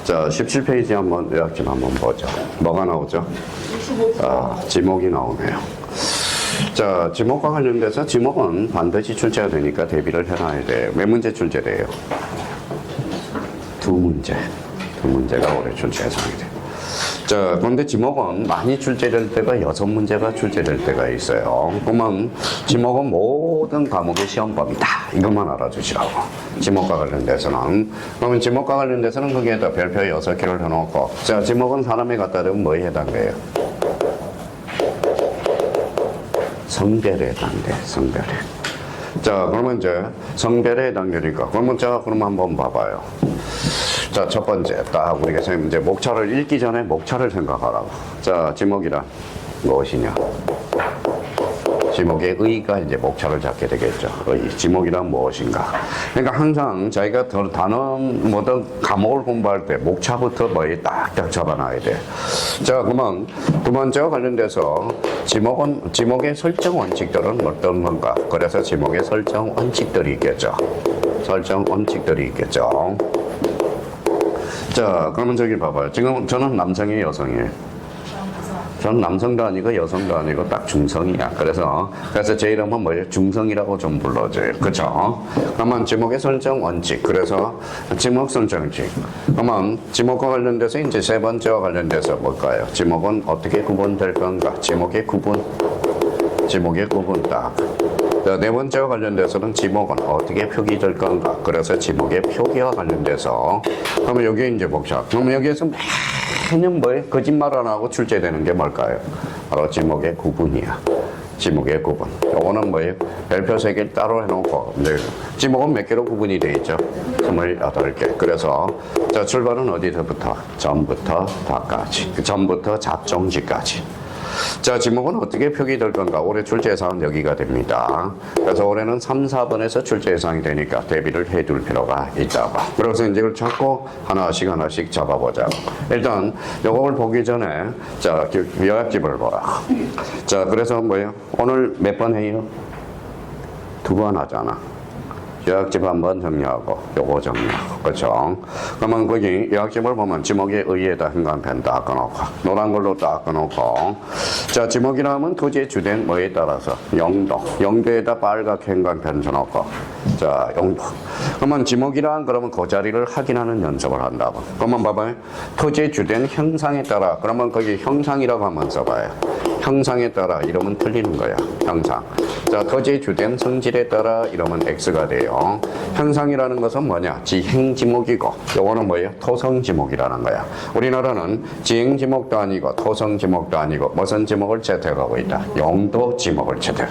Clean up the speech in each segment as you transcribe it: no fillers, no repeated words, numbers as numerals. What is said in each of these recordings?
자, 17페이지 한번 요약집 한번 보죠. 뭐가 나오죠? 지목이 나오네요. 자, 지목과 관련돼서 지목은 반드시 출제가 되니까 대비를 해놔야 돼요. 몇 문제 출제돼요? 두 문제가 올해 출제 예상이 돼요. 자, 그런데 지목은 많이 출제될 때가 6문제가 출제될 때가 있어요. 그러면 지목은 모든 과목의 시험범위다. 이것만 알아주시라고. 지목과 관련돼서는. 그러면 지목과 관련돼서는 거기에다 별표 6개를 해놓고. 자, 지목은 사람에 갖다 대면 뭐에 해당돼요? 성별에 해당돼, 성별에. 자, 그러면 이제 성별에 해당되니까. 그러면 자, 그럼 한번 봐봐요. 자, 첫 번째, 딱 우리가 선생님 이제 목차를 읽기 전에 목차를 생각하라고. 자, 지목이란 무엇이냐? 지목의 의가 이제 목차를 잡게 되겠죠. 의. 지목이란 무엇인가? 그러니까 항상 자기가 단어, 뭐든 과목을 공부할 때 목차부터 뭐에 딱딱 잡아놔야 돼. 자, 그러면 두 번째와 관련돼서 지목의 설정 원칙들은 어떤 건가? 그래서 지목의 설정 원칙들이 있겠죠. 설정 원칙들이 있겠죠. 자, 그러면 저기 봐봐요. 지금 저는 남성이에요, 여성이에요? 저는 남성도 아니고 여성도 아니고 딱 중성이야. 그래서 제 이름은 뭐예요? 중성이라고 좀 불러줘요. 그쵸? 그러면 지목의 설정 원칙. 그래서 지목 설정 원칙. 그러면 지목과 관련돼서 이제 세 번째와 관련돼서 뭘까요? 지목은 어떻게 구분될 건가? 지목의 구분 딱. 네 번째와 관련돼서는 지목은 어떻게 표기될 건가? 그래서 지목의 표기와 관련돼서 그러면 여기에 이제 복잡. 그러면 여기에서 매년 뭐예요? 거짓말 안 하고 출제되는 게 뭘까요? 바로 지목의 구분이야. 지목의 구분. 요거는 뭐예요? 별표 3개 따로 해놓고 이제 지목은 몇 개로 구분이 되어 있죠? 28개. 그래서 자, 출발은 어디서부터? 전부터 다까지. 그 전부터 잡종지까지. 자, 지목은 어떻게 표기될 건가? 올해 출제 예상은 여기가 됩니다. 그래서 올해는 3, 4번에서 출제 예상이 되니까 대비를 해둘 필요가 있다고. 그래서 이제 이걸 자꾸 하나씩 잡아보자. 일단 요걸 보기 전에 자, 요약집을 보라. 자, 그래서 뭐예요? 오늘 몇 번 해요? 2번 하잖아. 요약집 한번 정리하고 요거 정리하고. 그렇죠? 그러면 거기 요약집을 보면 지목의 의에다 현관펜 딱 꺼놓고 노란 걸로 딱 꺼놓고 자, 지목이라면 토지의 주된 뭐에 따라서 영도에다 빨갛게 현관펜 줘놓고 자, 영도. 그러면 지목이란 그러면 그 자리를 확인하는 연습을 한다고. 그러면 봐봐요. 토지의 주된 형상에 따라 그러면 거기 형상이라고 한번 써봐요. 형상에 따라 이러면 틀리는 거야. 형상. 자, 토지의 주된 성질에 따라 이러면 X가 돼요. 형상이라는 것은 뭐냐? 지행지목이고 요거는 뭐예요? 토성지목이라는 거야. 우리나라는 지행지목도 아니고 토성지목도 아니고 무슨 지목을 채택하고 있다? 용도지목을 채택.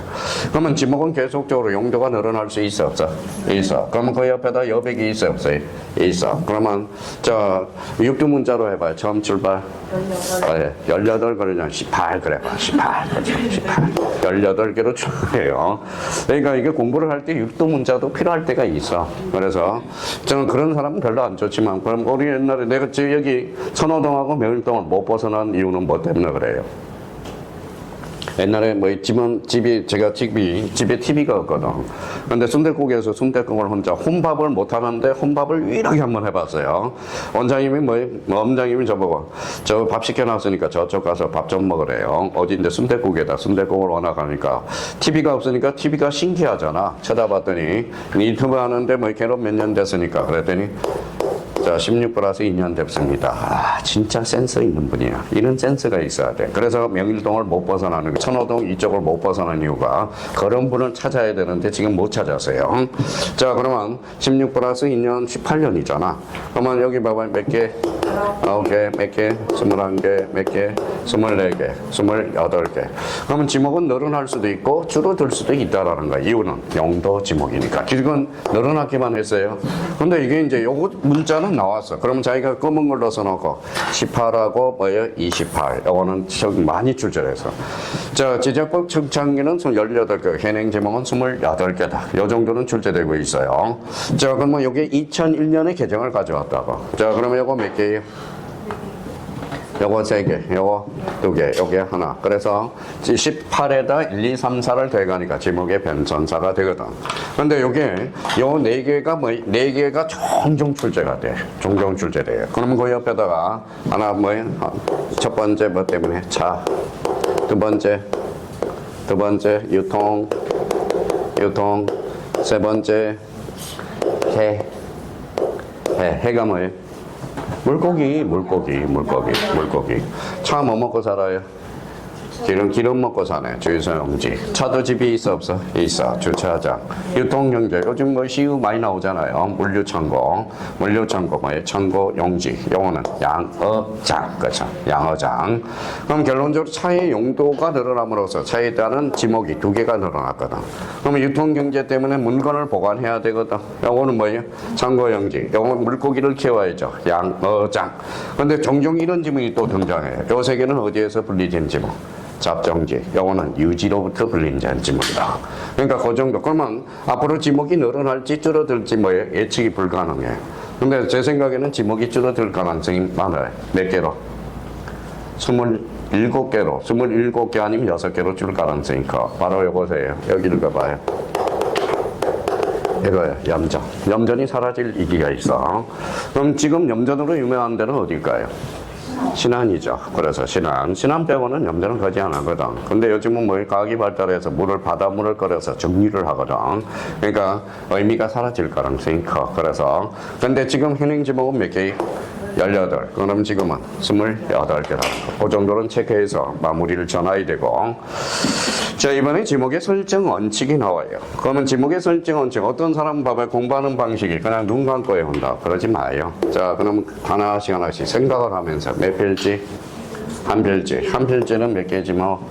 그러면 지목은 계속적으로 용도가 늘어날 수 있어 없어? 있어. 그러면 그 옆에다 여백이 있어 없어요? 있어. 그러면 자, 육두문자로 해봐요. 처음 출발 18 그러냐 18 그래봐. 18 18개로 출해요. 그러니까 이게 공부를 할 때 육두문자도 필요할 때가 있어. 그래서 저는 그런 사람은 별로 안 좋지만 그럼 우리 옛날에 내가 여기 선호동하고 명일동을 못 벗어난 이유는 뭐 때문에 그래요? 옛날에 뭐 집에 TV가 없거든. 근데 순댓국에서 순댓국을 혼자 혼밥을 못 하는데 혼밥을 유일하게 한번 해봤어요. 원장님이 저보고 저 밥 시켜놨으니까 저쪽 가서 밥 좀 먹으래요. 어딘데 순댓국에다 순댓국을 워낙 하니까 TV가 없으니까 TV가 신기하잖아. 쳐다봤더니 유튜브 하는데 뭐 결혼 몇 년 됐으니까 그랬더니 자, 16 플러스 2년 됐습니다. 아, 진짜 센스 있는 분이야. 이런 센스가 있어야 돼. 그래서 명일동을 못 벗어나는, 천호동 이쪽을 못 벗어나는 이유가 그런 분을 찾아야 되는데 지금 못 찾았어요. 자, 그러면 16 플러스 2년 18년이잖아. 그러면 여기 봐봐. 몇 개? 9개, 몇 개? 21개, 몇 개? 24개, 28개. 그러면 지목은 늘어날 수도 있고 줄어들 수도 있다라는 거야. 이유는 용도 지목이니까. 이건 늘어나기만 했어요. 근데 이게 이제 요거 문자는 나왔어. 그럼 자기가 검은 걸로 써놓고 18하고 뭐예요? 28. 요거는 많이 출제해서. 자, 지적법 측창기는 18개, 현행 제목은 28개다. 요 정도는 출제되고 있어요. 자, 그러면 요게 2001년에 개정을 가져왔다고. 자, 그러면 요거 몇 개예요? 요거 3개, 요거 2개, 요게 하나. 그래서 18에다 1, 2, 3, 4를 더해가니까 지목의 변천사가 되거든. 근데 요게 요 4개가 뭐 4개가 종종 출제가 돼. 종종 출제돼요. 그러면 그 옆에다가 하나 뭐예요? 첫 번째 뭐 때문에 차, 두 번째 유통, 세 번째 해가 뭐예요? 물고기. 차 뭐 먹고 살아요? 기름 먹고 사네. 주유소용지. 차도 집이 있어 없어? 있어. 주차장. 유통경제. 요즘 뭐 시우 많이 나오잖아요. 물류창고 뭐예요? 창고 용지. 요거는 양어장. 그렇죠. 양어장. 그럼 결론적으로 차의 용도가 늘어남으로써 차에 따른 지목이 2개가 늘어났거든. 그러면 유통경제 때문에 물건을 보관해야 되거든. 요거는 뭐예요? 창고 용지. 요거는 물고기를 키워야죠. 양어장. 근데 종종 이런 지문이 또 등장해요. 요 3개는 어디에서 분리된 지목? 잡정지, 요거는 유지로부터 불린 지목이다. 그러니까 그 정도. 그러면 앞으로 지목이 늘어날지 줄어들지 뭐예요? 예측이 불가능해. 근데 제 생각에는 지목이 줄어들 가능성이 많아요. 몇 개로? 27개로. 27개 아니면 6개로 줄 가능성이 커. 바로 요거세요. 여기 읽어봐요. 이거예요. 염전. 염전이 사라질 위기가 있어. 그럼 지금 염전으로 유명한 데는 어딜까요? 신안이죠. 그래서 신안 빼고는 염전은 거지 안 하거든. 근데 요즘은 뭐 과학이 발달해서 바닷물을 끓여서 정리를 하거든. 그러니까 의미가 사라질 가능성이 커. 그래서 근데 지금 현행 지목은 몇 개? 18. 그럼 지금은 28개라는 거. 그 정도는 체크해서 마무리를 전해야 되고. 자, 이번에 지목의 설정 원칙이 나와요. 그러면 지목의 설정 원칙. 어떤 사람 봐봐요. 공부하는 방식이 그냥 눈 감고 외운다. 그러지 마요. 자, 그럼 하나씩 생각을 하면서 몇 필지? 한 필지. 한 필지는 몇 개지 뭐?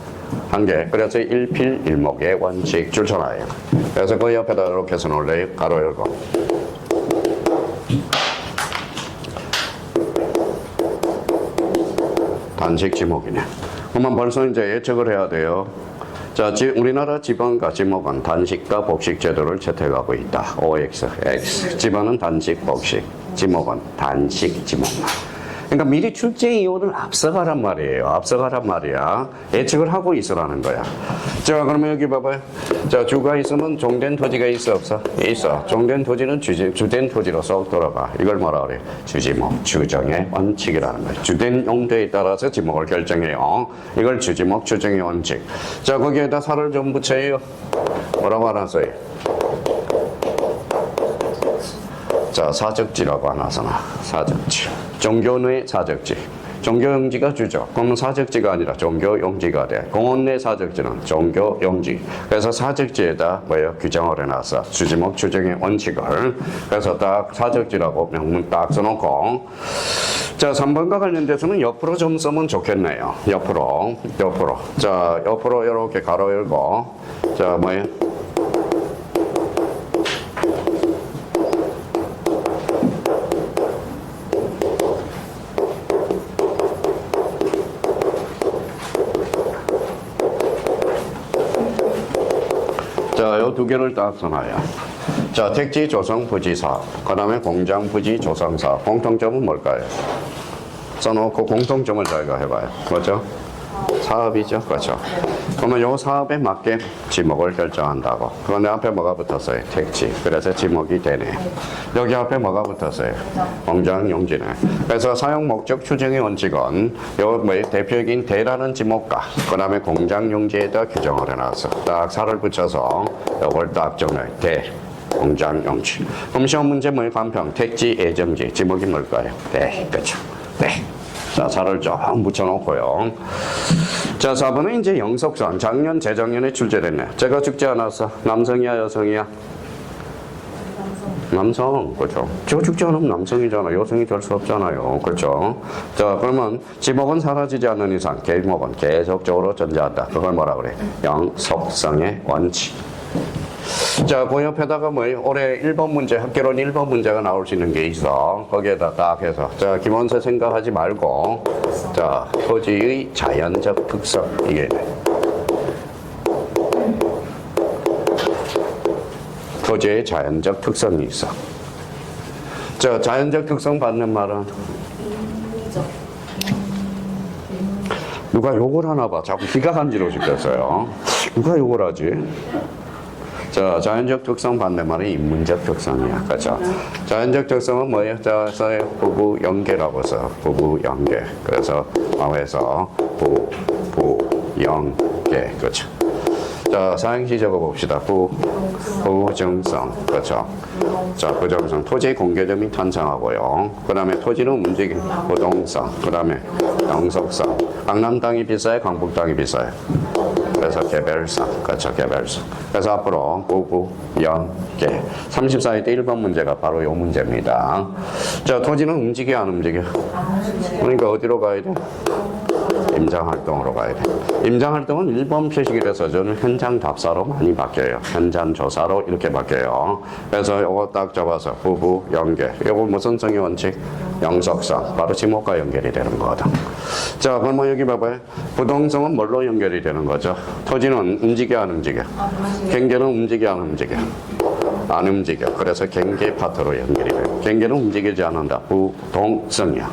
1개. 그래서 1필 1목의 원칙 줄쳐놔요. 그래서 그 옆에다 이렇게 써놓을래요. 가로 열고. 단식 지목이네. 그러면 벌써 이제 예측을 해야 돼요. 자, 우리나라 지방과 지목은 단식과 복식 제도를 채택하고 있다. OX, X. 지방은 단식, 복식. 지목은 단식, 지목만. 그러니까 미리 출제 이유를 앞서가란 말이에요. 예측을 하고 있으라는 거야. 자, 그러면 여기 봐봐요. 자, 주가 있으면 종된 토지가 있어 없어? 있어. 종된 토지는 주된 토지로 쏙 돌아가. 이걸 뭐라 그래? 주지목, 주정의 원칙이라는 거야. 주된 용도에 따라서 지목을 결정해요. 이걸 주지목, 주정의 원칙. 자, 거기에다 살을 좀 붙여요. 뭐라고 하나 써요? 자, 사적지라고 하나 써놔. 사적지. 종교내 사적지. 종교용지가 주죠. 그러면 사적지가 아니라 종교용지가 돼. 공원 내 사적지는 종교용지. 그래서 사적지에다 뭐예요? 규정을 해놨어. 주지목 주정의 원칙을. 그래서 딱 사적지라고 명문 딱 써놓고. 자, 3번과 관련돼서는 옆으로 좀 쓰면 좋겠네요. 옆으로. 자, 옆으로 이렇게 가로 열고. 자, 뭐예요? 자, 요 2개를 딱 써놔요. 자, 택지 조성 부지 사업, 그 다음에 공장 부지 조성 사업. 공통점은 뭘까요? 써놓고 공통점을 저희가 해봐요. 그렇죠? 사업이죠. 그렇죠. 그러면 요 사업에 맞게 지목을 결정한다고. 그런데 앞에 뭐가 붙었어요? 택지. 그래서 지목이 되네. 여기 앞에 뭐가 붙었어요? 공장 용지네. 그래서 사용 목적 추정의 원칙은 요 대표적인 대라는 지목과 그 다음에 공장 용지에다 규정을 해놨어. 딱 살을 붙여서 요걸 딱 정해. 대. 공장 용지. 그럼 시험 문제 뭐예요? 간평. 택지 예정지. 지목이 뭘까요? 네. 그렇죠. 네. 자, 살을 좀 붙여놓고요. 자, 4번은 이제 영속성. 작년, 재작년에 출제됐네. 제가 죽지 않았어. 남성이야, 여성이야? 남성. 그렇죠. 저 죽지 않으면 남성이잖아. 여성이 될 수 없잖아요. 그렇죠. 자, 그러면 지목은 사라지지 않는 이상 계목은 계속적으로 존재한다. 그걸 뭐라 그래? 영속성의 원칙. 자, 그 옆에다가 뭐예요? 올해 1번 문제, 학교론 1번 문제가 나올 수 있는 게 있어. 거기에다 딱 해서. 자, 김원세 생각하지 말고. 자, 토지의 자연적 특성. 이게. 토지의 자연적 특성이 있어. 자, 자연적 특성 받는 말은? 누가 욕을 하나 봐. 자꾸 귀가 간지러워 죽겠어요. 누가 욕을 하지? 자, 자연적 특성 반대말이 인문적 특성이야. 그죠? 자연적 특성은 뭐예요? 자, 부부 연계라고 써. 부부 연계. 그래서 마음에서 연계. 그렇죠. 자, 사행시 적어봅시다. 부정성. 그렇죠. 자, 부정성. 토지의 공개점이 탄생하고요. 그 다음에 토지는 움직임, 부동성. 그 다음에 영속성. 강남 땅이 비싸요? 강북 땅이 비싸요? 그래서 개별성. 그렇죠. 개별성. 그래서 앞으로 부부, 연계. 34회 때 1번 문제가 바로 이 문제입니다. 자, 토지는 움직여, 안 움직여? 그러니까 어디로 가야 돼? 임장활동으로 가야 돼. 임장활동은 1번 표식이라서 저는 현장 답사로 많이 바뀌어요. 현장 조사로 이렇게 바뀌어요. 그래서 이거 딱 잡아서 부부 연계. 이거 무슨 성의 원칙? 영속성. 바로 지목과 연결이 되는 거거든. 자, 그러면 여기 봐봐요. 부동성은 뭘로 연결이 되는 거죠? 토지는 움직여, 안 움직여? 경계는 움직여, 안 움직여? 안 움직여. 그래서 경계 파트로 연결이 돼요. 경계는 움직이지 않는다. 부동성이야.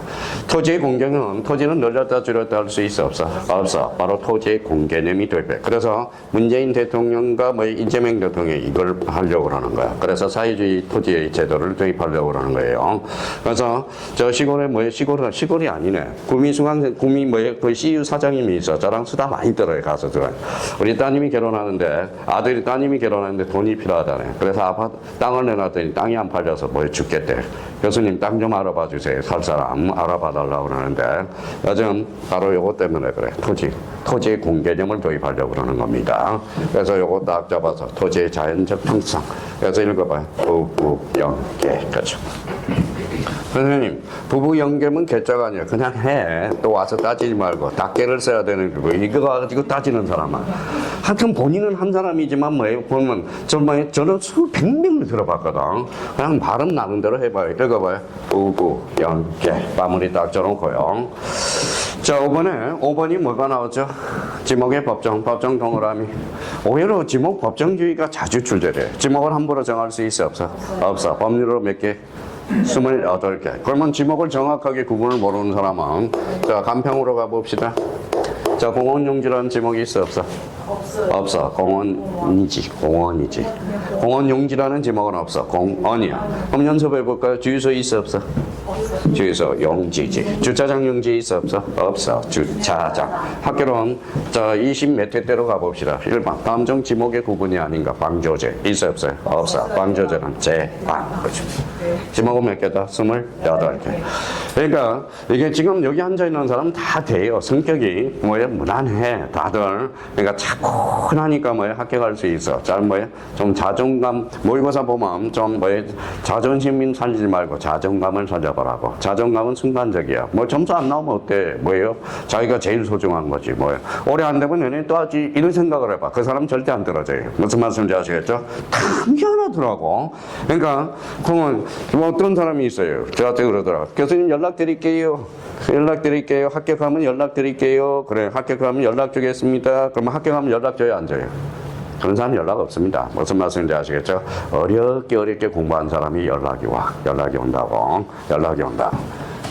토지의 공개는 토지는 늘렸다 줄였다 할 수 있어 없어? 없어. 바로 토지의 공개념이 도입해. 그래서 문재인 대통령과 이재명 대통령이 이걸 하려고 하는 거야. 그래서 사회주의 토지의 제도를 도입하려고 하는 거예요. 그래서 저 시골에 시골이 아니네. 구미 그 CU 사장님이 있어. 저랑 수다 많이 떨어요. 가서 들어요. 우리 따님이 결혼하는데 돈이 필요하다네. 그래서 땅을 내놨더니 땅이 안 팔려서 죽겠대. 교수님 땅 좀 알아봐 주세요. 살 사람 알아봐 달라고 그러는데 요즘 바로 요거 때문에 그래. 토지의 공개념을 도입하려고 그러는 겁니다. 그래서 요거 딱 잡아서 토지의 자연적 특성. 그래서 읽어봐요. 부부 연계. 그렇죠. 선생님, 부부 연계면 개짜가 아니야. 그냥 해. 또 와서 따지지 말고 닭개를 써야 되는 거고 이거 가지고 따지는 사람은. 하여튼 본인은 한 사람이지만 보면 저는 수백 명을 들어봤거든. 그냥 발음 나는 대로 해봐요. 읽어봐요. 부부 연계. 마무리 딱 적어놓고요. 자, 5번이 뭐가 나오죠? 지목의 법정 동그라미. 오히려 지목 법정주의가 자주 출제돼. 지목을 함부로 정할 수 있어 없어? 없어. 법률로 몇 개? 28개. 그러면 지목을 정확하게 구분을 모르는 사람은 자, 간평으로 가봅시다. 자, 공원용지라는 지목이 있어 없어? 없어. 공원이지. 공원용지라는 지목은 없어. 공원이야. 그럼 연습해볼까요? 주유소 있어 없어? 주유소 용지지. 주차장 용지 있어 없어? 없어. 주차장. 학교는 자, 20몇 회대로 가봅시다. 1번. 다음 중 지목의 구분이 아닌가? 방조제. 있어 없어요? 없어. 방조제는 제방. 그렇죠. 지목은 몇 개다? 28개. 그러니까 이게 지금 여기 앉아있는 사람은 다 돼요. 성격이 무난해. 다들. 그러니까 차분하니까 합격할 수 있어. 좀 자존감, 모의고사 보면 좀 자존심 살리지 말고 자존감을 살려보라고. 자존감은 순간적이야. 점수 안 나오면 어때? 자기가 제일 소중한 거지. 올해 안 되면 내년에 또 하지. 이런 생각을 해봐. 그 사람 절대 안 떨어져요. 무슨 말씀인지 아시겠죠? 다 미안하더라고. 그러니까, 그러면 어떤 사람이 있어요. 저한테 그러더라고. 교수님 연락드릴게요. 합격하면 연락드릴게요. 그래, 합격하면 연락 주겠습니다. 그러면 합격하면 연락 줘요, 안 줘요? 그런 사람 연락 없습니다. 무슨 말씀인지 아시겠죠? 어렵게 공부한 사람이 연락이 온다고.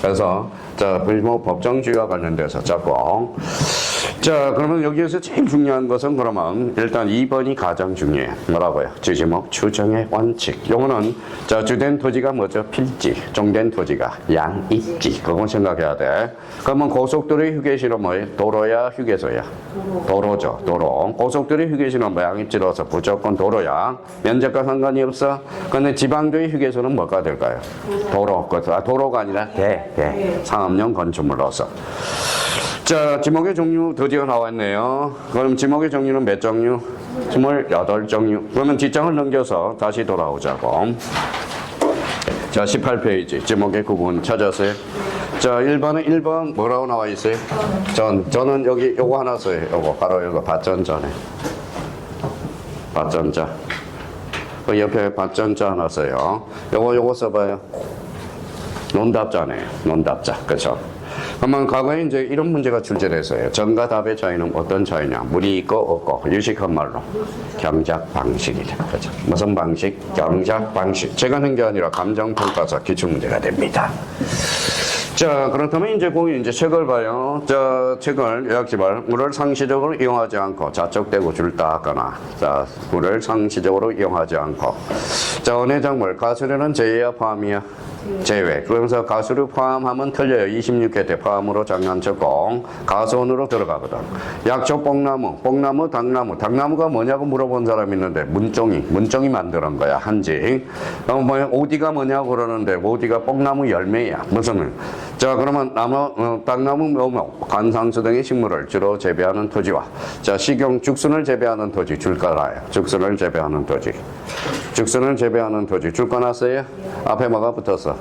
그래서 자, 법정주의와 관련돼서 자꾸 자, 그러면 여기에서 제일 중요한 것은 그러면 일단 2번이 가장 중요해. 뭐라고요? 주지목 추정의 원칙. 요거는 자, 주된 토지가 뭐죠? 필지. 종된 토지가 양입지. 그거 생각해야 돼. 그러면 고속도로의 휴게실은 뭐예요? 도로야, 휴게소야? 도로죠. 도로. 고속도로의 휴게실은 양입지로서 무조건 도로야. 면적과 상관이 없어. 근데 지방도의 휴게소는 뭐가 될까요? 도로. 도로가 아니라 상업용 건축물로서. 자, 지목의 종류 드디어 나왔네요. 그럼 지목의 종류는 몇 종류? 28종류. 그러면 뒷장을 넘겨서 다시 돌아오자고. 자, 18페이지. 지목의 구분 찾았어요? 자, 1번 뭐라고 나와 있어요? 저는 여기 요거 하나 써요. 요거 바로 이거 받전자네. 받전자. 그 옆에 받전자 하나 써요. 요거 써봐요. 논답자네요. 논답자. 그쵸? 그러면 과거에 이제 이런 문제가 출제됐어요. 정과 답의 차이는 어떤 차이냐? 물이 있고 없고. 유식한 말로 경작 방식이다. 그렇죠? 무슨 방식? 경작 방식. 제가 낸 게 아니라 감정평가사 기출문제가 됩니다. 자, 그렇다면 이제 거기 이제 책을 봐요. 자, 책을 요약집을 물을 상시적으로 이용하지 않고 자적대고 줄다 하거나, 자, 물을 상시적으로 이용하지 않고, 자, 원해작물 가수류는 제외야 포함이야? 제외. 그러면서 가수류 포함하면 틀려요. 26회 때 포함으로 장난쳤고 가수원으로 들어가거든. 약초 뽕나무, 당나무가 뭐냐고 물어본 사람이 있는데 문종이 만드는 거야. 한지. 오디가 뭐냐고 그러는데 오디가 뽕나무 열매야. 무슨? 자, 그러면 당나무, 묘목, 관상수 등의 식물을 주로 재배하는 토지와, 자, 죽순을 재배하는 토지 줄 거라요. 죽순을 재배하는 토지 줄 거놨어요? 앞에 뭐가 붙었어?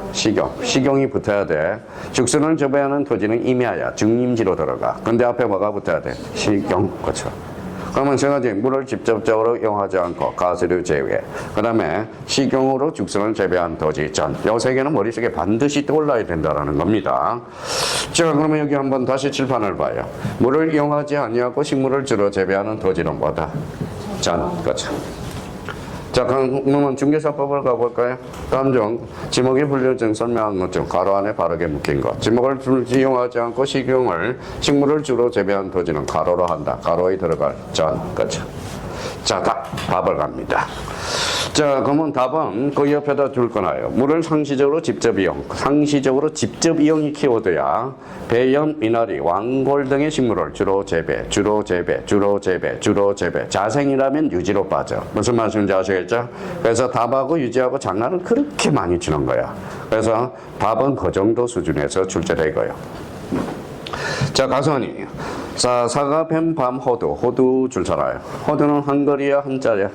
식용이 붙어야 돼. 죽순을 재배하는 토지는 임야야. 증림지로 들어가. 근데 앞에 뭐가 붙어야 돼? 식용. 그렇죠. 그러면 세 가지 물을 직접적으로 이용하지 않고 가수류 제외. 그 다음에 식용으로 죽순을 재배한 토지 전. 요 세 개는 머릿속에 반드시 떠올라야 된다는 겁니다. 자, 그러면 여기 한번 다시 칠판을 봐요. 물을 이용하지 아니하고 식물을 주로 재배하는 토지는 뭐다? 전. 그렇죠. 자, 그러면 중개사법을 가볼까요? 다음 중 지목이 불려진 설명한 것 중 가로 안에 바르게 묶인 것. 지목을 이용하지 않고 식물을 주로 재배한 토지는 가로로 한다. 가로에 들어갈 전. 그렇죠. 자, 답을 갑니다. 자, 그러면 답은 그 옆에다 줄 거나요. 물을 상시적으로 직접 이용이 키워드야. 배염, 미나리, 왕골 등의 식물을 주로 재배. 자생이라면 유지로 빠져. 무슨 말씀인지 아시겠죠? 그래서 답하고 유지하고 장난을 그렇게 많이 치는 거야. 그래서 답은 그 정도 수준에서 출제되고요. 자, 가선이. 자, 사과, 뱀, 밤, 호두 줄잖아요. 호두는 한글이야, 한자야?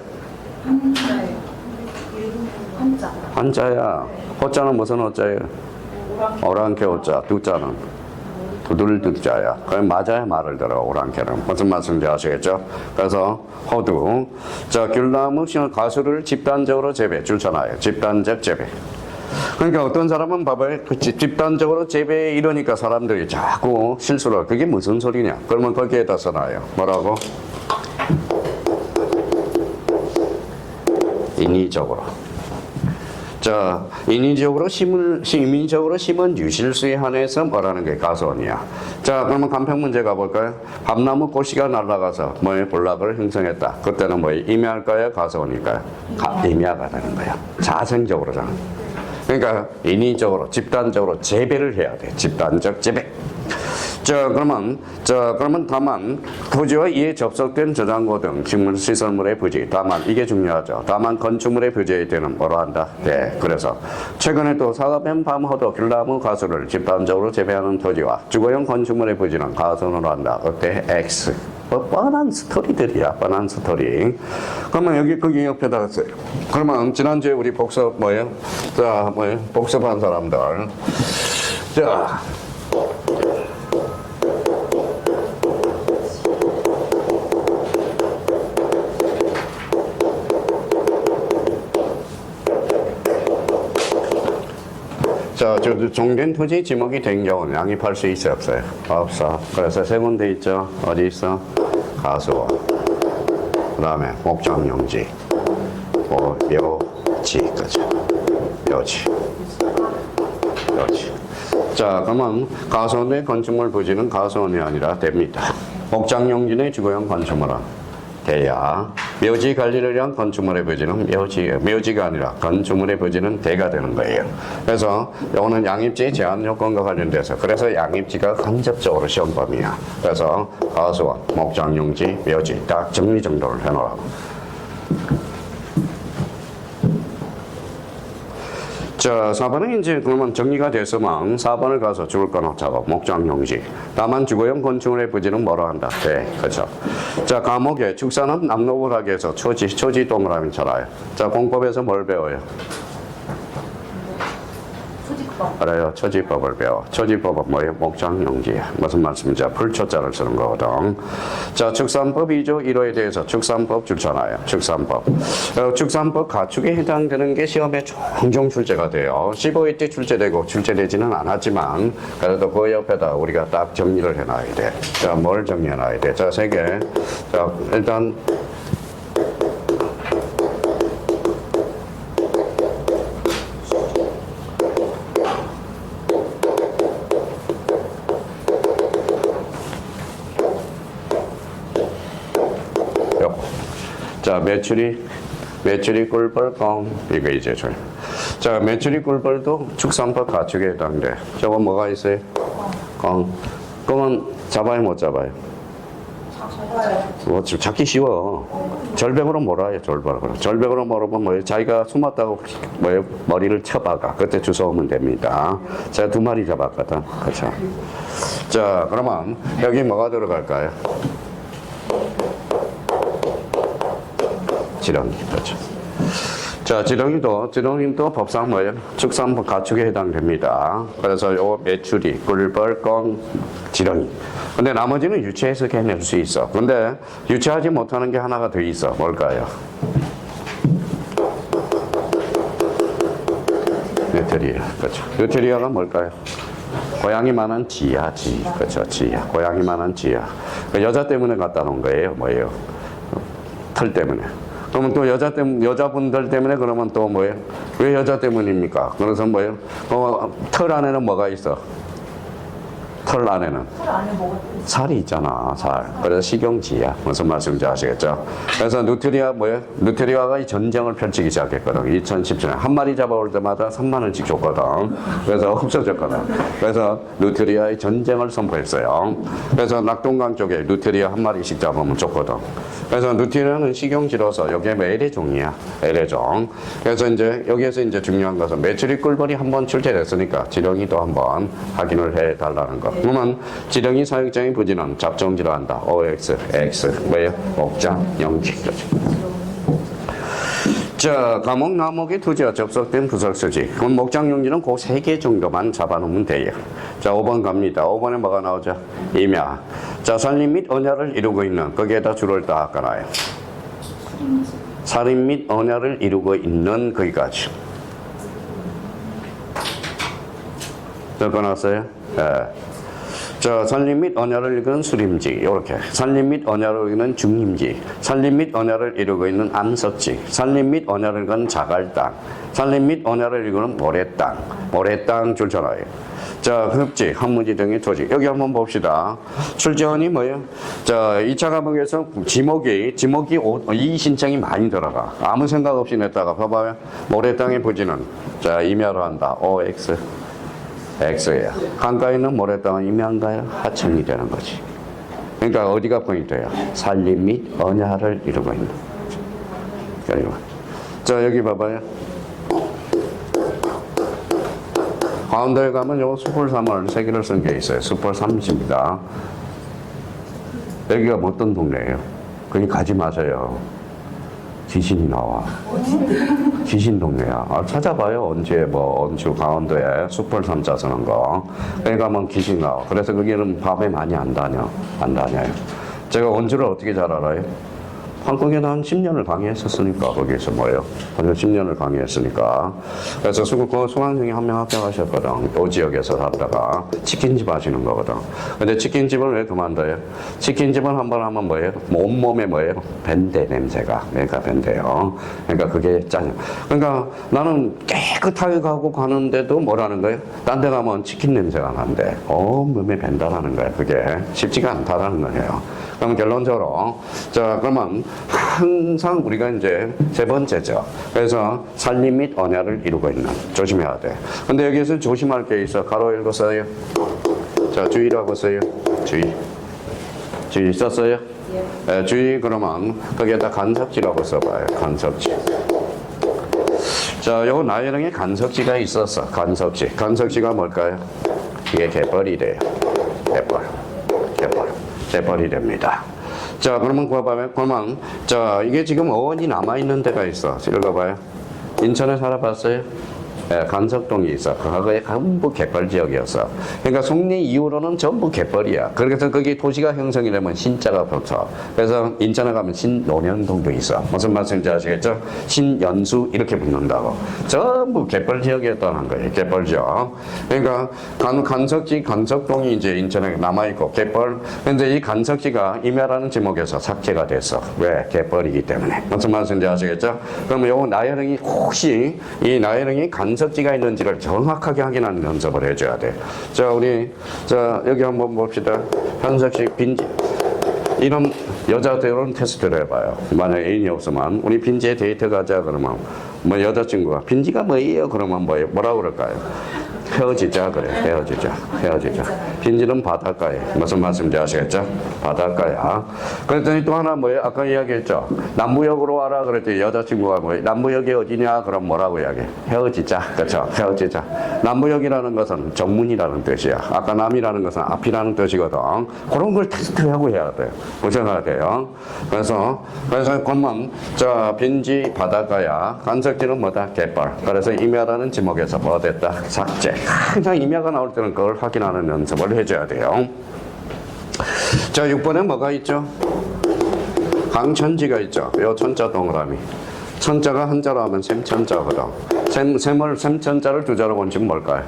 한자야. 호자는 무슨 호자예요? 오랑캐 호자. 두자는 두들두자야. 그럼 맞아야 말을 들어. 오랑캐는 무슨 말씀인지 아시겠죠? 그래서 호두. 자, 귤나무, 가수를 집단적으로 재배 줄잖아요. 집단적 재배. 그러니까 어떤 사람은 봐봐요. 집단적으로 재배 이러니까 사람들이 자꾸 실수를. 그게 무슨 소리냐? 그러면 거기에다 써놔요. 뭐라고? 인위적으로. 자, 인위적으로 심은 유실수에 한해서 뭐라는 게 가수원이야. 자, 그러면 간편 문제 가볼까요? 밤나무 꽃씨가 날아가서 볼락을 형성했다. 그때는 임야일까요? 가수원일까요? 임야가 되는 거야. 자생적으로잖아. 그러니까 인위적으로, 집단적으로 재배를 해야 돼. 집단적 재배. 자, 그러면 다만 토지와 이에 접속된 저장고 등 식물 시설물의 부지. 다만 이게 중요하죠. 다만 건축물의 부지에 때는 뭐로 한다? 네. 그래서 최근에 또 사과뱀, 밤호두, 귤나무, 가수를 집단적으로 재배하는 토지와 주거용 건축물의 부지는 가수로 한다. 어때? X. 뻔한 스토리들이야. 뻔한 스토리. 그러면 여기 거기 옆에다가 써요. 그러면 지난주에 우리 복습 복습한 사람들. 자. 자, 종된 토지 지목이 된 경우는 양입할 수 있어요, 없어요? 없어. 그래서 세 군데 있죠. 어디 있어? 가수원. 그 다음에 목장용지. 묘지. 그죠? 묘지. 자, 그러면 가수원의 건축물 부지는 가수원이 아니라 됩니다. 목장용지의 주거용 건축물은 대야. 묘지 관리를 위한 건축물의 부지는 묘지가 아니라 건축물의 부지는 대가 되는 거예요. 그래서 이거는 양입지 제한 요건과 관련돼서 그래서 양입지가 간접적으로 시험범위야. 그래서 가수원, 목장용지, 묘지 딱 정리정돈을 해놓으라고. 자, 4번은 이제 그러면 정리가 됐으면 4번을 가서 죽을 거 놓자고 목장용지. 다만 주거용 건축물의 부지는 뭐라 한다? 네, 그렇죠. 자, 과목에 축산업 낙농을 해서 초지 동그라미 쳐라요. 자, 공법에서 뭘 배워요? 그래요. 초지법을 배워. 초지법은 뭐예요? 목장용지야. 무슨 말씀인지 풀초자를 쓰는 거거든. 자, 축산법 2조 1호에 대해서 축산법 줄잖아요. 축산법 가축에 해당되는 게 시험에 종종 출제가 돼요. 15회 때 출제되고 출제되지는 않았지만 그래도 그 옆에다 우리가 딱 정리를 해놔야 돼. 자, 뭘 정리해놔야 돼? 자, 3개. 자, 일단 자, 매출이 꿀벌,꽁. 이거 이제 줘요. 자, 매출이 꿀벌도 축산법 가축에 해당돼. 저거 뭐가 있어요? 꽁. 꽁은 잡아요, 못 잡아요? 뭐, 잡기 쉬워. 절벽으로 몰아요, 절벽으로. 절벽으로 몰아보면 뭐예요? 자기가 숨었다고 뭐예요? 머리를 쳐박아. 그때 주워오면 됩니다. 제가 2마리 잡았거든. 그렇죠. 자, 그러면 여기 뭐가 들어갈까요? 지렁이. 그렇죠. 자, 지렁이도 법상 뭐예요? 축산법 가축에 해당됩니다. 그래서 요 메추리, 꿀벌, 꽁, 지렁이. 근데 나머지는 유치해서 해낼 수 있어. 근데 유치하지 못하는 게 하나가 더 있어. 뭘까요? 뉴트리아. 그렇죠. 뉴트리아가 뭘까요? 고양이만한 지야, 지. 그렇죠. 지야. 고양이만한 지야. 여자 때문에 갖다 놓은 거예요. 뭐예요? 털 때문에. 그러면 또 여자분들 때문에 그러면 또 뭐예요? 왜 여자 때문입니까? 그래서 뭐예요? 털 안에는 뭐가 있어? 털 안에는? 털 안에 뭐가 있어? 살이 있잖아, 살. 그래서 식용지야. 무슨 말씀인지 아시겠죠? 그래서 누트리아 뭐예요? 누트리아가 이 전쟁을 펼치기 시작했거든. 2017년에. 한 마리 잡아올 때마다 3만 원씩 줬거든. 그래서 없어졌거든. 그래서 누트리아의 전쟁을 선포했어요. 그래서 낙동강 쪽에 누트리아 한 마리씩 잡으면 줬거든. 그래서 누트리아는 식용지로서 여기에 LA종이야. LA종. 그래서 이제 여기에서 이제 중요한 것은 메추리 꿀벌이 한번 출제됐으니까 지렁이도 한번 확인을 해 달라는 거. 그러면 지렁이 사육장의 부지는 잡종지로 한다. OX, X, 뭐예요? 목장, 영지. 자, 과목, 나목의 투지와 접속된 부석수지. 그럼 목장, 용지는 그 3개 정도만 잡아놓으면 돼요. 자, 5번 갑니다. 5번에 뭐가 나오죠? 임야. 자, 산림 및 언야를 이루고 있는, 거기에다 줄을 딱 깎아놔요. 산림 및 언야를 이루고 있는 거기까지. 적어놨어요? 예. 자, 산림 및 언야를 이루는 수림지, 이렇게. 산림 및 언야를 이루는 중림지, 산림 및 언야를 이루고 있는 암석지, 산림 및 언야를 이루는 자갈땅, 산림 및 언야를 이루는 모래땅 줄쳐놔요. 자, 흡지, 한무지 등의 토지. 여기 한번 봅시다. 출전이 뭐예요? 자, 2차 과목에서 지목이 이 신청이 많이 들어가. 아무 생각 없이 냈다가 봐봐요. 모래땅의 부지는, 자, 임야로 한다. OX. X예요. 강가에 있는 모래땅은 임야인가요? 하천이 되는 거지. 그러니까 어디가 포인트예요? 산림 및 언야를 이루고 있는. 그리고 자, 여기 봐봐요. 가운데에 가면 요 숯불 3을 3개를 쓴 게 있어요. 숯불 3입니다. 여기가 어떤 동네예요? 거기 가지 마세요. 귀신이 나와. 귀신 동네야. 아, 찾아봐요. 언주 강원도에 숯불 3자 쓰는 거. 거기 가면 귀신 나와. 그래서 거기는 밤에 많이 안 다녀요. 제가 언주를 어떻게 잘 알아요? 한국에는 한 10년을 강의했었으니까, 거기에서 뭐예요? 한 10년을 강의했으니까. 그래서 그 수강생이 한 명 합격하셨거든. 이 지역에서 살다가 치킨집 하시는 거거든. 근데 치킨집을 왜 그만둬요? 치킨집을 한번 하면 뭐예요? 온몸에 뭐예요? 밴데 냄새가. 그러니까 밴데요. 그러니까 그게 짜증. 그러니까 나는 깨끗하게 가고 가는데도 뭐라는 거예요? 딴 데 가면 치킨 냄새가 나는데, 온몸에 밴다라는 거예요. 그게 쉽지가 않다라는 거예요. 그럼 결론적으로, 자, 그러면 항상 우리가 이제 3번째죠. 그래서 산림 및 언야를 이루고 있는. 조심해야 돼. 근데 여기에서 조심할 게 있어. 가로 읽었어요? 자, 주의라고 써요. 주의 썼어요? 네, 주의 그러면 거기에다 간섭지라고 써봐요. 간섭지. 자, 요 나열형에 간섭지가 있었어. 간섭지가 뭘까요? 이게 갯벌이래요. 갯벌이 됩니다. 자, 그러면 자, 이게 지금 어원이 남아있는 데가 있어. 읽어봐요. 인천에 살아봤어요? 예, 간석동이 있어. 그거에 전부 갯벌 지역이었어. 그러니까 송리 이후로는 전부 갯벌이야. 그래서 거기 도시가 형성이 되면 신자가 붙어. 그래서 인천에 가면 신논현동도 있어. 무슨 말씀인지 아시겠죠? 신연수 이렇게 붙는다고. 전부 갯벌 지역이었다는 거예요. 갯벌 지역. 그러니까 간석동이 이제 인천에 남아있고 갯벌. 근데 이 간석지가 임야라는 제목에서 삭제가 됐어. 왜? 갯벌이기 때문에. 무슨 말씀인지 아시겠죠? 그러면 요 나열형이 혹시 이 나열형이 간석지가 있는지를 정확하게 확인하는 연습을 해줘야 돼. 자, 여기 한번 봅시다. 현석식 빈지. 이런 여자들은 테스트를 해봐요. 만약 애인이 없으면 우리 빈지에 데이트 가자 그러면 뭐 여자친구가 빈지가 뭐예요? 그러면 뭐라고 그럴까요? 헤어지자 그래. 헤어지자. 빈지는 바닷가에. 무슨 말씀인지 아시겠죠? 바닷가야. 그랬더니 또 하나 뭐예요? 아까 이야기했죠? 남부역으로 와라 그랬더니 여자친구가 뭐예요? 남부역이 어디냐? 그럼 뭐라고 이야기해? 헤어지자. 그렇죠? 헤어지자. 남부역이라는 것은 정문이라는 뜻이야. 아까 남이라는 것은 앞이라는 뜻이거든. 그런 걸 테스트하고 해야 돼요. 보셔야 돼요. 그래서 그러면 자 빈지 바닷가야. 간석지는 뭐다? 갯벌. 그래서 임야라는 지목에서 뭐 됐다? 삭제. 항상 임야가 나올 때는 그걸 확인하는 연습을 해줘야 돼요. 자, 6번에 뭐가 있죠? 강천지가 있죠. 요 천자 동그라미. 천자가 한자로 하면 샘천자거든. 샘천자를 두 자로 본치면 뭘까요?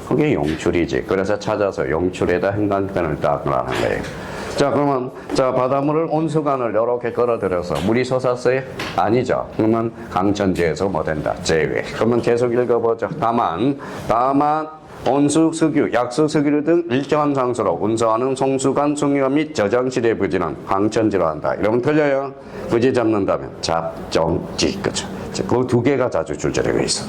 그게 용출이지. 그래서 찾아서 용출에다 행간편을 딱 넣는 거예요. 자, 그러면 자 바닷물을 온수관을 이렇게 끌어들여서 물이 솟았어요? 아니죠. 그러면 강천지에서 뭐 된다? 제외. 그러면 계속 읽어보죠. 다만 온수, 석유, 약수, 석유 등 일정한 상수로 운수하는 송수관, 숭유화 및 저장실의 부지는 강천지로 한다. 이러면 틀려요. 부지 잡는다면 잡정지. 그렇죠. 그 두 개가 자주 출제되고 있어.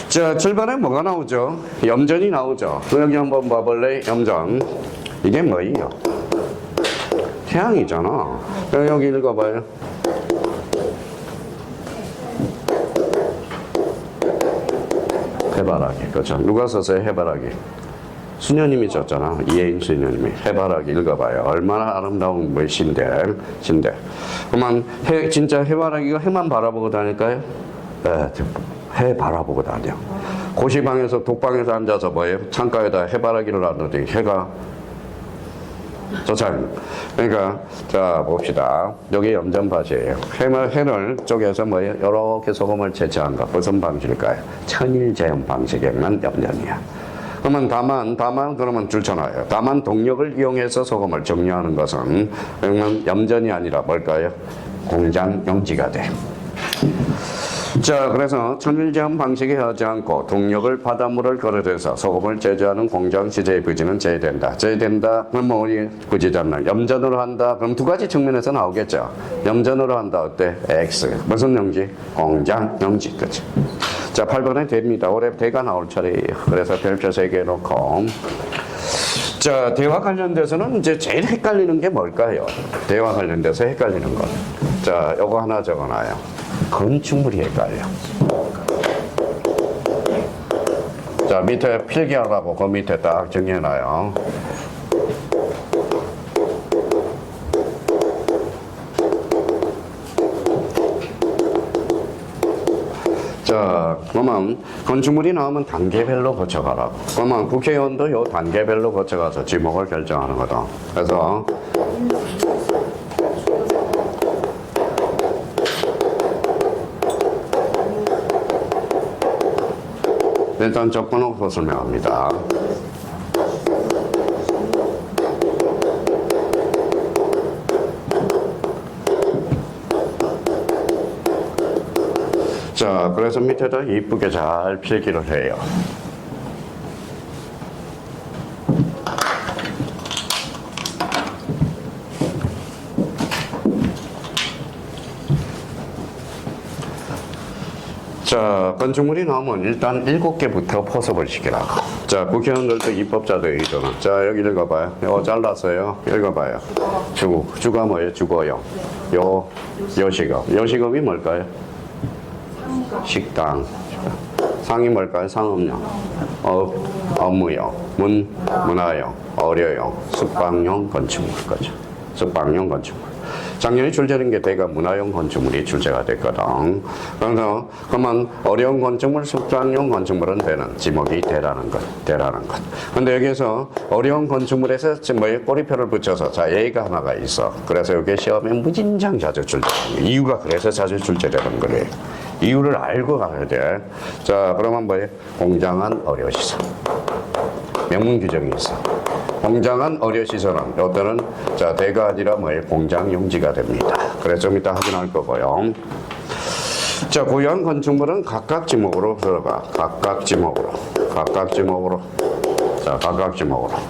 자, 7번에 뭐가 나오죠? 염전이 나오죠. 여기 한번 봐볼래? 염전. 이게 뭐예요? 태양이잖아. 여기 읽어봐요. 해바라기. 그렇죠. 누가 썼어요? 해바라기. 수녀님이 썼잖아. 이혜인 수녀님이. 해바라기 읽어봐요. 얼마나 아름다운 신데. 그러면 진짜 해바라기가 해만 바라보고 다닐까요? 네, 해 바라보고 다녀. 고시방에서 독방에서 앉아서 뭐예요? 창가에다 해바라기를 놨는데 해가 그러니까 자 봅시다. 여기 염전밭이에요. 해를 쪽에서 뭐예요? 이렇게 소금을 채취한 거 무슨 방식일까요? 천일제염 방식에만 염전이야. 그러면 다만 그러면 줄쳐놔요. 다만 동력을 이용해서 소금을 정리하는 것은 그러면 염전이 아니라 뭘까요? 공장 용지가 돼. 자, 그래서 천일제염 방식에 하지 않고 동력을 바닷물을 걸어대서 소금을 제조하는 공장 시제의 부지는 제외된다. 그럼 뭐 우리 부지 잡는 염전으로 한다. 그럼 두 가지 측면에서 나오겠죠. 염전으로 한다. 어때? X. 무슨 용지? 공장 용지. 그치? 자, 8번에 됩니다. 올해 대가 나올 차례예요. 그래서 별표 3개 놓고. 자, 대화 관련돼서는 이제 제일 헷갈리는 게 뭘까요? 대화 관련돼서 헷갈리는 것. 자, 요거 하나 적어놔요. 건축물이 헷갈려. 자, 밑에 필기하라고 그 밑에 딱 정리해놔요. 자, 그러면 건축물이 나오면 단계별로 거쳐가라고. 그러면 국회의원도 요 단계별로 거쳐가서 지목을 결정하는 거다. 그래서 일단 접근호부터 설명합니다. 자, 그래서 밑에다 이쁘게 잘 필기를 해요. 자, 건축물이 나오면 일단 7개부터 포섭을 시키라고. 자, 국회의원들도 입법자들이잖아. 자, 여기 읽어봐요. 이거 잘랐어요. 읽어봐요. 주가 뭐예요? 주거용. 요식업. 요식업이 뭘까요? 식당. 상이 뭘까요? 상업용. 업무용. 문화용. 의료용. 숙박용 건축물. 거죠. 숙박용 건축물. 작년에 출제된 게 대가 문화용 건축물이 출제가 됐거든. 그래서 그러면 어려운 건축물, 숙박용 건축물은 되는 지목이 대라는 것. 근데 여기서 어려운 건축물에서 뭐에 꼬리표를 붙여서 자 예가 하나가 있어. 그래서 여기 시험에 무진장 자주 출제되는 거예요. 이유가 그래서 자주 출제되는 거예요. 이유를 알고 가야 돼. 자, 그러면 뭐예요? 공장안 의료시설. 명문 규정이 있어. 공장안 의료시설은 이때는 자 대가 아니라 뭐예요? 공장 용지가 됩니다. 그래서 좀 이따 확인할 거고요. 자, 고유한 건축물은 각각 지목으로 들어가. 각각 지목으로. 자, 각각 지목으로.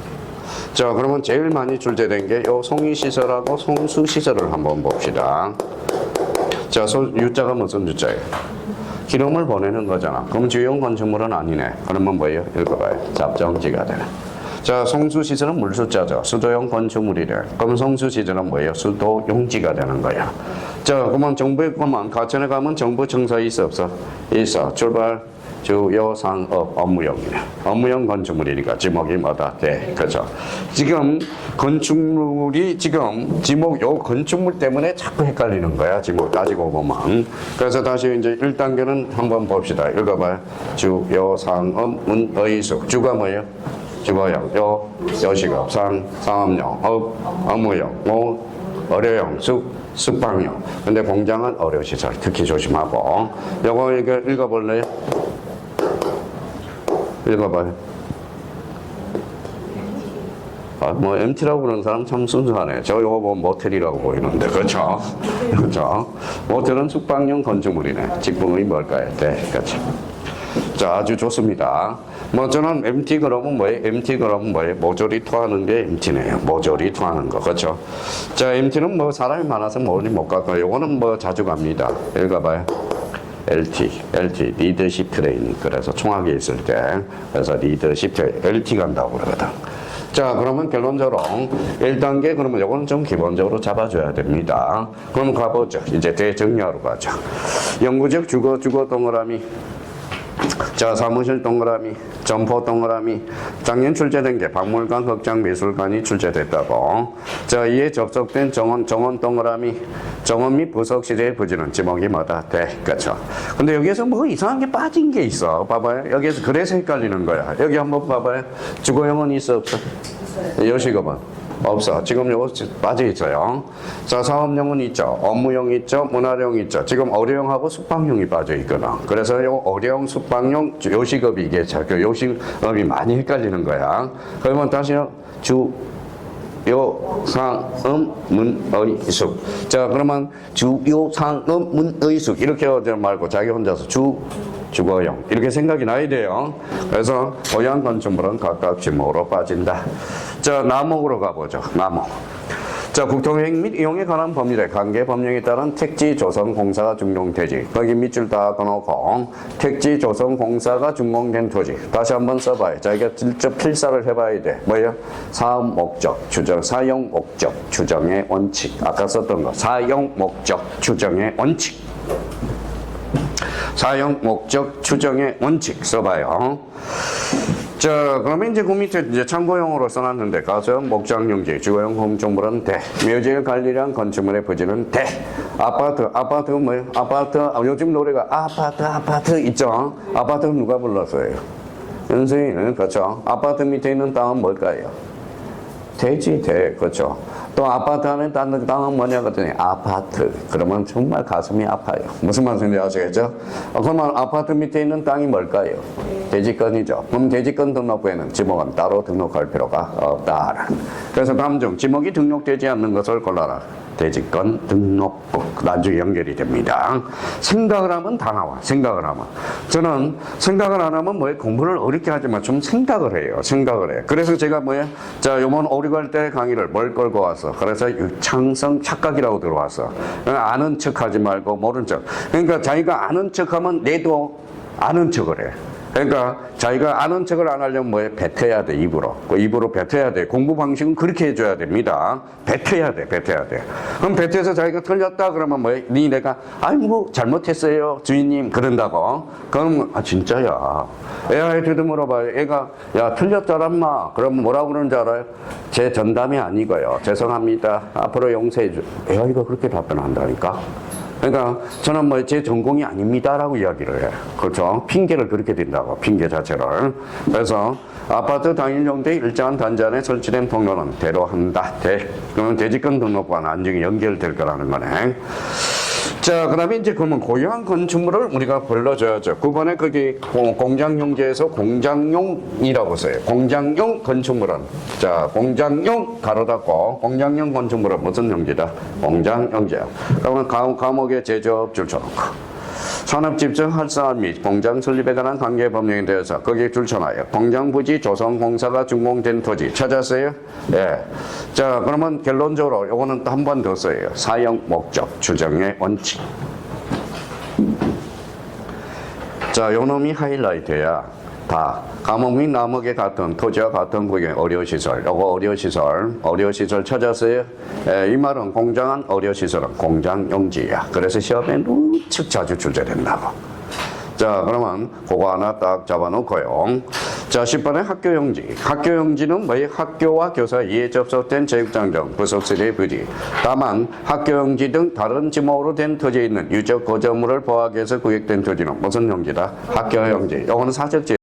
자, 그러면 제일 많이 출제된 게 요 송이시설하고 송수시설을 한번 봅시다. 자, U자가 무슨 U자예요? 기름을 보내는 거잖아. 그럼 주요용 건축물은 아니네. 그러면 뭐예요? 읽어봐요. 잡정지가 되네. 자, 송수시설은 물수자죠. 수도용 건축물이래. 그럼 송수시설은 뭐예요? 수도용지가 되는 거야. 자, 그러면 정부에 가면, 가천에 가면 정부 청사 있어, 없어? 있어. 출발, 주요, 상업, 업무용이네. 업무용 건축물이니까 지목이 뭐다? 돼. 그죠? 지금 건축물이 지금 지목, 요 건축물 때문에 자꾸 헷갈리는 거야. 지목 따지고 보면. 그래서 다시 이제 1단계는 한번 봅시다. 읽어봐요. 주요, 상업, 문, 의숙. 주가 뭐예요? 주거용, 요식업, 상업용, 업무용, 어려용, 숙박용. 근데 공장은 어려시설, 특히 조심하고. 요거 읽어볼래요? 읽어봐요. 뭐 MT라고 그러는 사람 참 순수하네. 저 요거 보면 모텔이라고 보이는데, 그렇죠? 그렇죠? 모텔은 숙박용 건축물이네. 직분이 뭘까요? 네, 그렇죠. 자, 아주 좋습니다. 뭐 저는 MT 그러면 뭐예요? MT 그러면 뭐예요? 모조리 토하는 게 MT네요. 모조리 토하는 거, 그렇죠? 자, MT는 뭐 사람이 많아서 멀리 못 가고, 요거는 뭐 자주 갑니다. 읽어봐요. LT, 리더십 트레이닝. 그래서 총학에 있을 때, 그래서 리더십 트레이닝, LT 간다고 그러거든. 자, 그러면 결론적으로 1단계 그러면 요거는 좀 기본적으로 잡아줘야 됩니다. 그럼 가보죠. 이제 대정리하러 가죠. 영구적 주거 동그라미. 자, 사무실 동그라미, 점포 동그라미. 작년 출제된 게 박물관, 극장, 미술관이 출제됐다고. 자, 이에 접속된 정원 동그라미. 정원 및 부속 시대의 부지는 지목이 뭐다? 돼. 그렇죠. 근데 여기에서 뭐 이상한 게 빠진 게 있어. 봐봐요. 여기에서 그래서 헷갈리는 거야. 여기 한번 봐봐요. 주거용은 있어, 없어? 요식업은? 없어. 지금 요거 빠져 있어요. 자, 사업용은 있죠. 업무용 있죠. 문화용 있죠. 지금 어려용하고 숙박용이 빠져 있거든. 그래서 요 어려용, 숙박용, 요식업이 이게 자꾸 요식업이 많이 헷갈리는 거야. 그러면 다시요. 주요, 상업, 문, 의숙. 자, 그러면 주요, 상업, 문, 의숙. 이렇게 하지 말고 자기 혼자서 주거용. 이렇게 생각이 나야 돼요. 그래서 고양 건축물은 각각 지목으로 빠진다. 자, 남목으로 가보죠. 남목. 자, 국토행위 및 이용에 관한 법률의 관계 법령에 따른 택지 조성 공사가 준공되지. 거기 밑줄 다 꺼놓고 택지 조성 공사가 준공된 토지. 다시 한번 써봐요. 자기가 직접 필사를 해봐야 돼. 뭐예요? 사업 목적 추정, 사용 목적 추정의 원칙. 아까 썼던 거. 사용 목적 추정의 원칙. 사용 목적 추정의 원칙 써봐요. 자, 그러면 이제 그 밑에 이제 참고용으로 써놨는데, 가소용, 목장용지, 주거용 공축물은 대, 묘지의 관리량 건축물의 부지는 대, 아파트 뭐예요? 아파트, 요즘 노래가 아파트 있죠? 아파트는 누가 불렀어요? 연수인은, 그렇죠? 아파트 밑에 있는 땅은 뭘까요? 대지, 그렇죠? 또 아파트 안에 땅은 뭐냐 그랬더니 아파트. 그러면 정말 가슴이 아파요. 무슨 말씀인지 아시겠죠? 그러면 아파트 밑에 있는 땅이 뭘까요? 대지권이죠. 그럼 대지권 등록부에는 지목은 따로 등록할 필요가 없다. 그래서 다음 중 지목이 등록되지 않는 것을 골라라. 대지권 등록부. 나중에 연결이 됩니다. 생각을 하면 다 나와. 생각을 하면. 저는 생각을 안 하면 뭐예요? 공부를 어렵게 하지만 좀 생각을 해요. 생각을 해. 그래서 제가 뭐예요? 자, 요번 오리걸 때 강의를 뭘 끌고 왔어? 그래서 유창성 착각이라고 들어왔어. 아는 척 하지 말고 모른 척. 그러니까 자기가 아는 척 하면 내도 아는 척을 해. 그러니까 자기가 아는 척을 안 하려면 뭐예요? 뱉어야 돼, 입으로. 그 입으로 뱉어야 돼. 공부 방식은 그렇게 해줘야 됩니다. 뱉어야 돼. 그럼 뱉어서 자기가 틀렸다 그러면 뭐예요? 내가 아이고 잘못했어요 주인님 그런다고. 그럼 진짜야. 애한테도 물어봐요. 애가 야 틀렸더란 마. 그러면 뭐라고 그러는지 알아요? 제 전담이 아니고요. 죄송합니다. 앞으로 용서해 줘. 애가 그렇게 답변한다니까. 그러니까 저는 뭐 제 전공이 아닙니다라고 이야기를 해. 그렇죠? 핑계를 그렇게 댄다고. 핑계 자체를. 그래서 아파트 당일 용도의 일정한 단지 안에 설치된 통로는 대로한다. 그러면 대지권 등록부와 나중에 연결될 거라는 거네. 자, 그 다음에 이제 그러면 고유한 건축물을 우리가 불러줘야죠. 9번에 거기 공장용지에서 공장용이라고 써요. 공장용 건축물은. 자, 공장용 가로 닫고 공장용 건축물은 무슨 용지다? 공장용지야. 그러면 과목에 제조업 줄 쳐놓고. 산업집중 활성화 및 공장 설립에 관한 관계 법령에 대해서 거기에 줄쳐놔요. 공장 부지 조성공사가 준공된 토지 찾았어요? 예. 자, 그러면 결론적으로 요거는 또 한 번 더 써요. 사용 목적 추정의 원칙. 자, 요 놈이 하이라이트야. 다 감옥 및 남목에 같은 토지와 같은 구역의 의료시설, 요거 의료시설 찾았어요? 이 말은 공장한 의료시설은 공장용지야. 그래서 시험에 무척 자주 출제된다고. 자, 그러면 그거 하나 딱 잡아놓고요. 자, 10번에 학교용지. 학교용지는 뭐예요? 학교와 교사 이에 접속된 체육장 등 부속실의 부지. 다만 학교용지 등 다른 지목으로 된 토지에 있는 유적 거주물을 포함해서 구획된 토지는 무슨 용지다? 학교용지. 요거는 사적지.